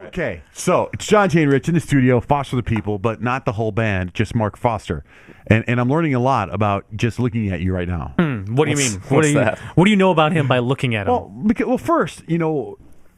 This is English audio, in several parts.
Okay, so it's Johnjay and Rich in the studio, Foster the People, but not the whole band, just Mark Foster. And I'm learning a lot about just looking at you right now. What do you mean? What's that? What do you know about him by looking at him? Well, first,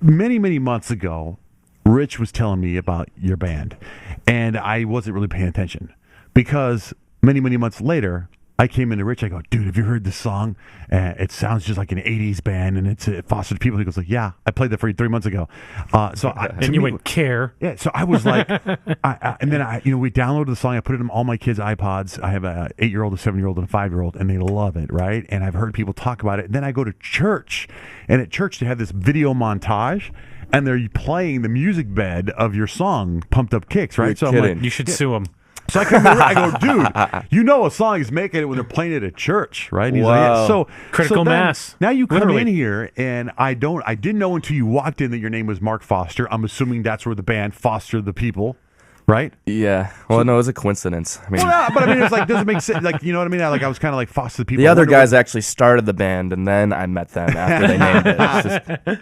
many, many months ago, Rich was telling me about your band, and I wasn't really paying attention because many, many months later, I came into Rich. I go, dude, have you heard this song? It sounds just like an '80s band, and it's Foster the People. He goes, like, yeah, I played that for you 3 months ago. And you would care. Yeah, so I was like, and then we downloaded the song. I put it on all my kids' iPods. I have a 8-year-old, a 7-year-old, and a 5-year-old, and they love it, right? And I've heard people talk about it. And then I go to church, and at church they have this video montage, and they're playing the music bed of your song, "Pumped Up Kicks," right? You're so kidding. I'm like, You should sue him. so I come over, I go, dude, you know a song is making it when they're playing it at church, right? And he's like, Wow. yeah. So Critical then, mass. Now you come Literally. in here, and I didn't know until you walked in that your name was Mark Foster. I'm assuming that's where the band Foster the People, right? Yeah. Well, no, it was a coincidence. I mean, Well, yeah, but I mean, it's like, doesn't make sense. Like, you know what I mean? I was kind of like Foster the People. the I other wonder guys actually started the band, and then I met them after they named it. It's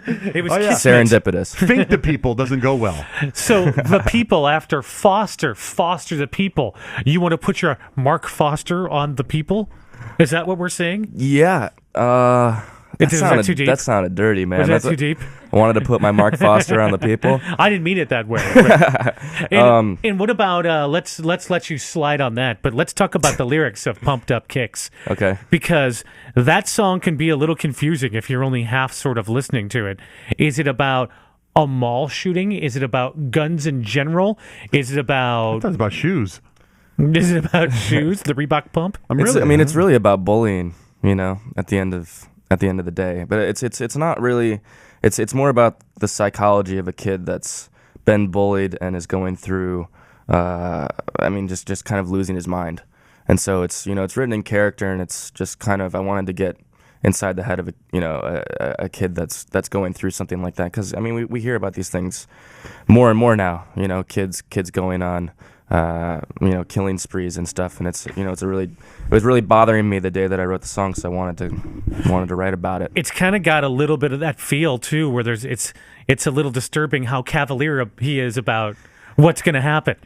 just It was yeah. Kismet. serendipitous. Think the People doesn't go well. So the people after Foster the People. You want to put your Mark Foster on the people? Is that what we're saying? Yeah. Is that too deep? That sounded dirty, man. Was that That's too what- deep? I wanted to put my Mark Foster on the people. I didn't mean it that way. And what about let's let you slide on that, but let's talk about the lyrics of "Pumped Up Kicks." Okay. Because that song can be a little confusing if you're only half sort of listening to it. Is it about a mall shooting? Is it about guns in general? Is it about That's about shoes. shoes? The Reebok pump? It's really about bullying, at the end of the day. But it's not really. It's more about the psychology of a kid that's been bullied and is going through. Just kind of losing his mind. And so it's written in character, and it's just kind of I wanted to get inside the head of a kid that's going through something like that, because we hear about these things more and more now. Kids going on killing sprees and stuff, and it was really bothering me the day that I wrote the song, so I wanted to write about it. It's kind of got a little bit of that feel too, where it's a little disturbing how cavalier he is about what's going to happen.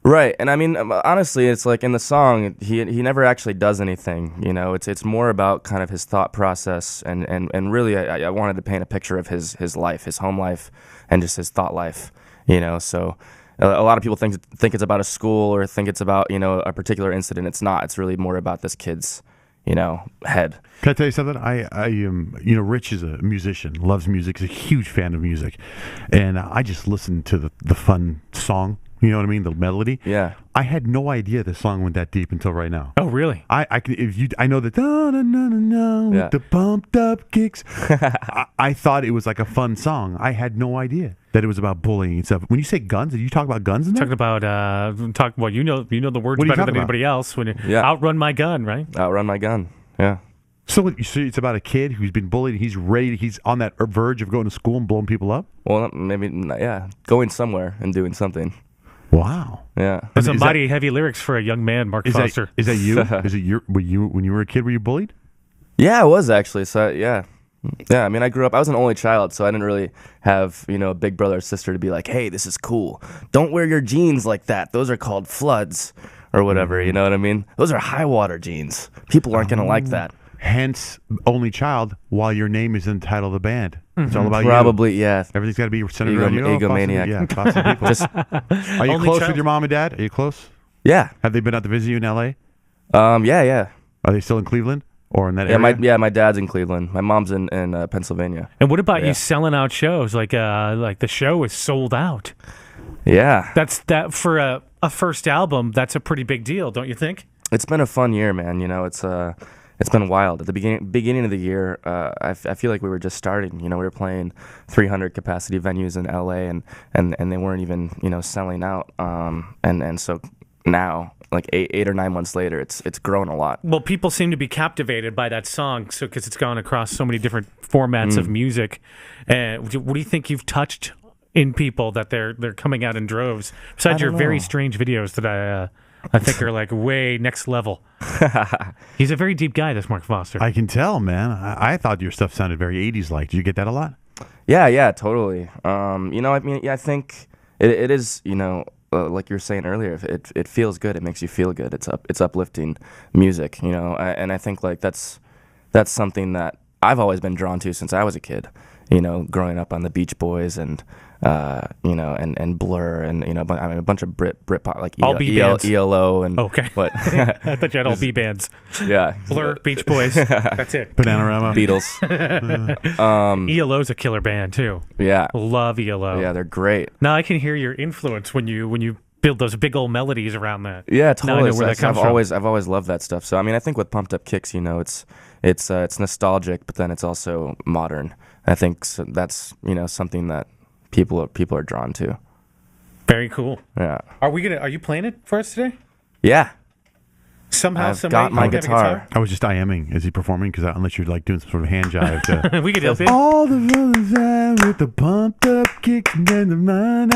Right, and honestly, it's like in the song, he never actually does anything. It's more about kind of his thought process, and really, I wanted to paint a picture of his life, his home life, and just his thought life. So a lot of people think it's about a school or think it's about a particular incident. It's not. It's really more about this kid's head. Can I tell you something? Rich is a musician, loves music, is a huge fan of music, and I just listened to the fun song. You know what I mean? The melody. Yeah. I had no idea the song went that deep until right now. Oh, really? I know the da na na na na with Yeah. the pumped up kicks. I thought it was like a fun song. I had no idea that it was about bullying and stuff. When you say guns, did you talk about guns in there? Talking about you know the words What are you better talking than about? anybody else. When Yeah. outrun my gun, right? Outrun my gun. Yeah. So you see, it's about a kid who's been bullied. He's ready. He's on that verge of going to school and blowing people up. Well, maybe yeah, going somewhere and doing something. Wow. Yeah. That's some Is that- mighty heavy lyrics for a young man, Mark Is Foster. that you? Is it when you were a kid? Were you bullied? Yeah, I was actually. So yeah. Yeah, I grew up, I was an only child, so I didn't really have, a big brother or sister to be like, hey, this is cool. Don't wear your jeans like that. Those are called floods or whatever, you know what I mean? Those are high water jeans. People aren't going to like that. Hence, only child. While your name is in the title of the band, it's all about Probably, yeah. you. Everything's got to be centered around you. Egomaniac. Yeah, Foster the People. Just, Are you Only close child. with your mom and dad? Are you close? yeah. Have they been out to visit you in L.A.? Yeah. Are they still in Cleveland or in that area? My dad's in Cleveland. My mom's in Pennsylvania. And what about Yeah. you selling out shows? Like the show is sold out. Yeah. That for a first album, that's a pretty big deal, don't you think? It's been a fun year, man. It's been wild. At the beginning of the year, I feel like we were just starting. We were playing 300 capacity venues in LA, and they weren't even selling out. And so now, like eight or 9 months later, it's grown a lot. Well, people seem to be captivated by that song, so because it's gone across so many different formats of music. And what do you think you've touched in people that they're coming out in droves? Besides I your don't very know. strange videos that I think are like way next level. He's a very deep guy, this Mark Foster. I can tell, man. I thought your stuff sounded very 80s like. Did you get that a lot? Yeah, totally. I think it is, like you were saying earlier, it feels good. It makes you feel good. It's uplifting music, and I think like that's something that I've always been drawn to since I was a kid, growing up on the Beach Boys and and Blur and a bunch of Brit pop like All B bands. ELO and Okay. what I thought you had all B bands. yeah, Blur, Beach Boys. That's it. Bananarama. Beatles. ELO's a killer band too. Yeah, Love ELO. yeah, they're great. Now I can hear your influence when you build those big old melodies around that. Yeah, Now I totally. know where that comes I've always loved that stuff. So I mean, I think with Pumped Up Kicks, it's nostalgic, but then it's also modern. I think that's something that people are drawn to. Very cool. Yeah. Are you playing it for us today? Yeah. Somehow, I've some got way, my you have a guitar. I was just IMing. Is he performing? Because unless you're like doing some sort of hand jive. To... We could help you. All the brothers out with the pumped up kicks and then the mind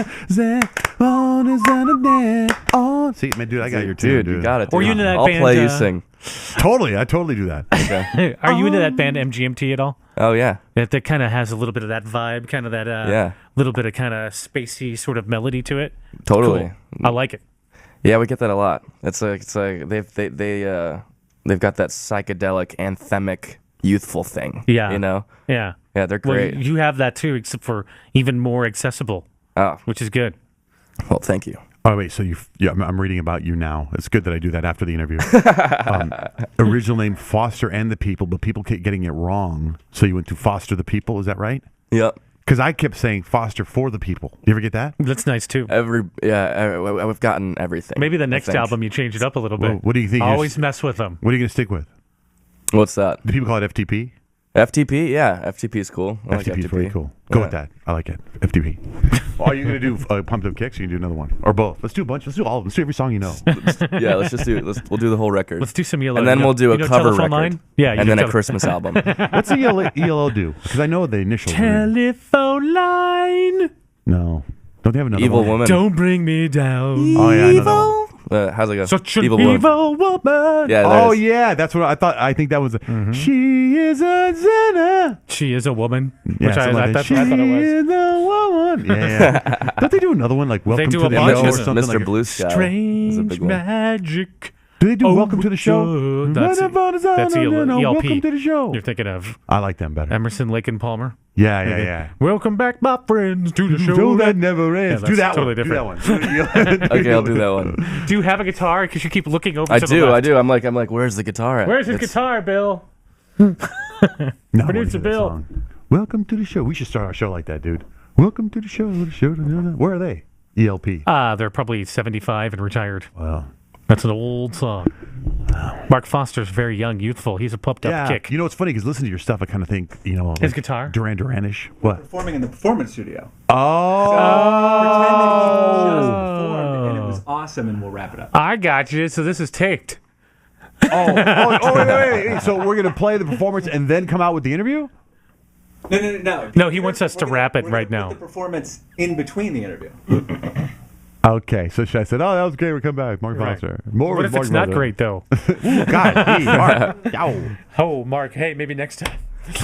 on is on a dance. On. See, man, dude, I got your tune, Dude, you got it. Or dude. you into that I'll band, play you sing. Totally, I totally do that. Okay. Are you into that band MGMT at all? Oh yeah. That kind of has a little bit of that vibe, kind of that Yeah. little bit of kind of spacey sort of melody to it. Totally. Cool. I like it. Yeah, we get that a lot. It's like they've got that psychedelic, anthemic, youthful thing. Yeah. Yeah, they're Well, great. you have that too, except for even more accessible, Oh, which is good. well, thank you. Oh wait, so I'm reading about you now. It's good that I do that after the interview. Original name Foster and the People, but people keep getting it wrong. So you went to Foster the People. Is that right? Yep. Because I kept saying Foster for the People. You ever get that? That's nice too. We've gotten everything. Maybe the I next think. album you change it up a little bit. Well, what do you think? Always mess with them. What are you going to stick with? What's that? Do people call it FTP? FTP? Yeah, FTP is cool. I like FTP is FTP. pretty cool. Go Yeah. with that. I like it. FTP. Are you going to do Pumped Up Kicks or you can do another one? Or both? Let's do a bunch. Let's do all of them. Let's do every song you know. Yeah, we'll do the whole record. Let's do some ELO. And then we'll do a cover Telephone record. Line? Yeah, you And know then a tele- Christmas album. What's the ELO do? Because I know the initials. Telephone line. No. Don't they have another Evil one? Woman. Don't bring me down. Oh, yeah, I know that one. How's it go? Such an Evil evil, Woman. woman. Yeah, Oh, there it is. yeah. That's what I thought. I think that was. She is a sinner. She is a woman. Yeah, Which I something like that. thought it was. She is a woman. Yeah. Don't they do another one like Welcome do to a the bunch Show or of something? Mr. Like Blue Sky. is a Strange big one. magic. Do they do Oh, Welcome to the Show? sure. That's ELP. Welcome to the Show. You're thinking of I like them better. Emerson, Lake and Palmer. Yeah. Welcome back, my friends, to the show. Show that never ends. Yeah, do that's that totally one. different. Do that one. Okay, I'll do that one. Do you have a guitar? Because you keep looking over I to the left. do. I'm like, where's the guitar at? Where's his It's- guitar, Bill? No, Producer I wanna hear that Bill. song. Welcome to the show. We should start our show like that, dude. Welcome to the show. Where are they? ELP. They're probably 75 and retired. Well, That's an old song. Mark Foster's very young, youthful. He's a pumped up yeah. kick. You know, it's funny because listening to your stuff, I kind of think, His guitar? Duran Duranish. What? Performing in the performance studio. Oh. Pretend that he just performed, and it was awesome, and we'll wrap it up. I got you. So this is taped. Wait. So we're going to play the performance and then come out with the interview? No. No, he wants us to wrap it right now. Put the performance in between the interview. Okay, so I said, "Oh, that was great. We'll come back, Mark Right. Foster." More What with if Mark it's not Foster. great, though? Ooh, God, Mark. Yow. Oh, Mark, hey, maybe next time. You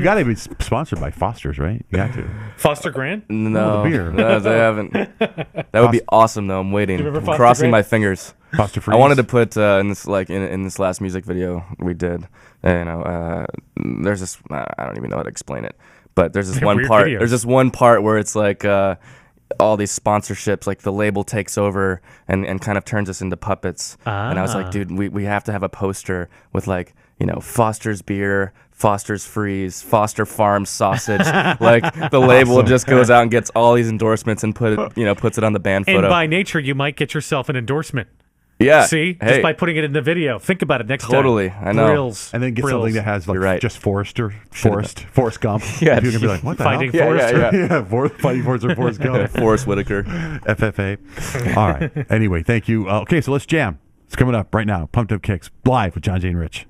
got to be sponsored by Foster's, right? You got to. Foster Grant? No, the beer. no, they haven't. That would be awesome, though. I'm waiting. remember I'm Foster crossing Grant? my fingers. Foster I Freeze. wanted to put in this in this last music video we did. There's this. I don't even know how to explain it, but there's this They're one weird part. videos. There's this one part where it's like all these sponsorships, like the label takes over and kind of turns us into puppets. And I was like, dude, we have to have a poster with like, Foster's beer, Foster's Freeze, Foster Farm sausage. Like the label just goes out and gets all these endorsements and puts it on the band And photo. by nature, you might get yourself an endorsement. Yeah. See? Hey, Just by putting it in the video. Think about it next Totally, time. I know. Brills. And then get Brills. something that has like You're right. just Forrest Gump. Yeah, You're gonna be like, what the Finding hell? Forrester. Yeah. Fighting Forrest or Forrest Gump. Forrest Whitaker. FFA. All right. Anyway, thank you. Okay, so let's jam. It's coming up right now. Pumped Up Kicks live with Johnjay and Rich.